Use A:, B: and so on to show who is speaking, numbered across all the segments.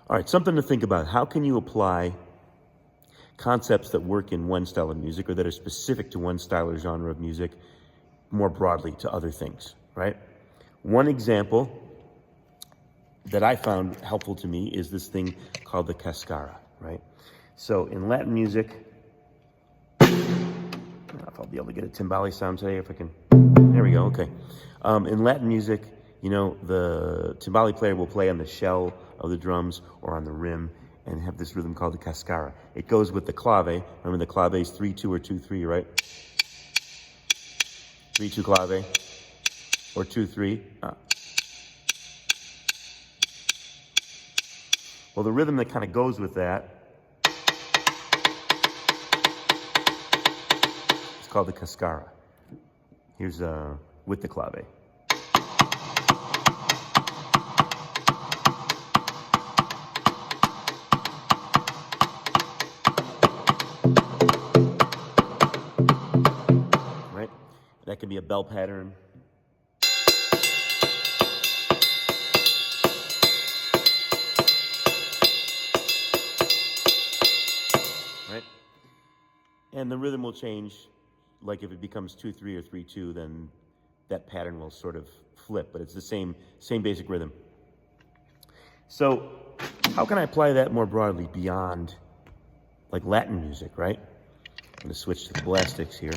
A: All right, something to think about. How can you apply concepts that work in one style of music or that are specific to one style or genre of music more broadly to other things, right? One example that I found helpful to me is this thing called the Cascara, right? So in Latin music, I don't know if I'll be able to get a timbale sound today, if I can. There we go, okay. In Latin music, you know, the timbale player will play on the shell of the drums or on the rim and have this rhythm called the Cascara. It goes with the clave. Remember the clave is 3-2 or 2-3, right? 3-2 clave or 2-3. Well, the rhythm that kind of goes with that is called the Cascara. Here's with the clave. Right? That can be a bell pattern. Right? And the rhythm will change. Like if it becomes 2-3 or 3-2, then that pattern will sort of flip, but it's the same basic rhythm. So how can I apply that more broadly beyond like Latin music, right? I'm gonna switch to the blastics here.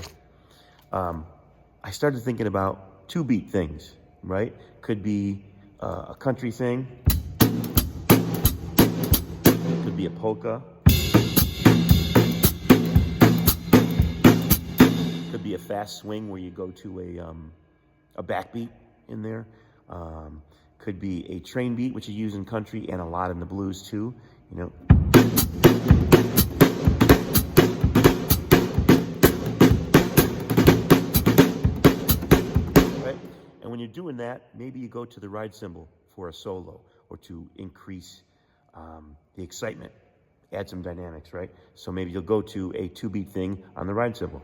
A: I started thinking about 2-beat things, right? Could be a country thing, could be a polka, could be a fast swing where you go to a backbeat in there. Could be a train beat, which you use in country and a lot in the blues too, you know. Right? And when you're doing that, maybe you go to the ride cymbal for a solo or to increase the excitement, add some dynamics, right? So maybe you'll go to a 2-beat thing on the ride cymbal.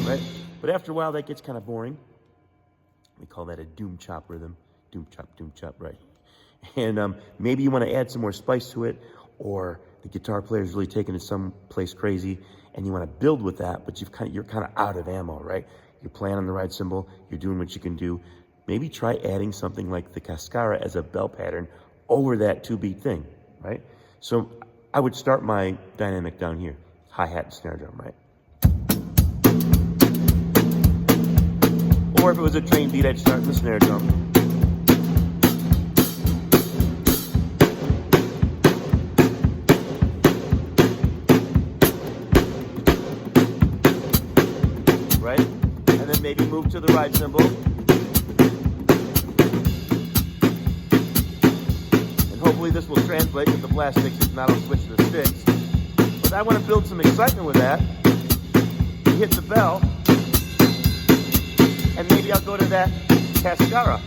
A: Right? But after a while, that gets kind of boring. We call that a doom chop rhythm. Doom chop, right? And maybe you want to add some more spice to it, or the guitar player is really taking it someplace crazy, and you want to build with that, but you're kind of out of ammo, right? You're playing on the ride cymbal, you're doing what you can do. Maybe try adding something like the Cascara as a bell pattern over that 2-beat thing, right? So I would start my dynamic down here, hi-hat and snare drum, right? Or if it was a train beat, I'd start in the snare drum. Right? And then maybe move to the ride cymbal. And hopefully this will translate with the blast sticks, if not I'll switch to the sticks. But I want to build some excitement with that. Hit the bell. And maybe I'll go to that Cascara.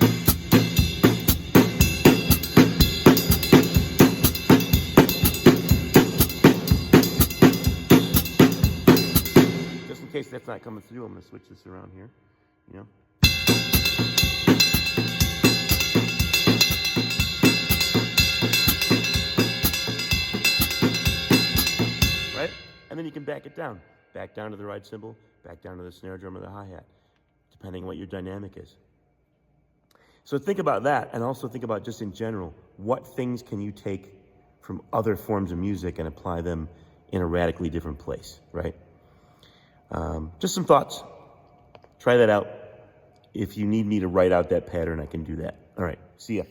A: Just in case that's not coming through, I'm going to switch this around here, you know. Right? And then you can back it down. Back down to the ride cymbal, back down to the snare drum or the hi-hat, depending on what your dynamic is. So think about that, and also think about just in general, what things can you take from other forms of music and apply them in a radically different place, right? Just some thoughts. Try that out. If you need me to write out that pattern, I can do that. All right, see ya.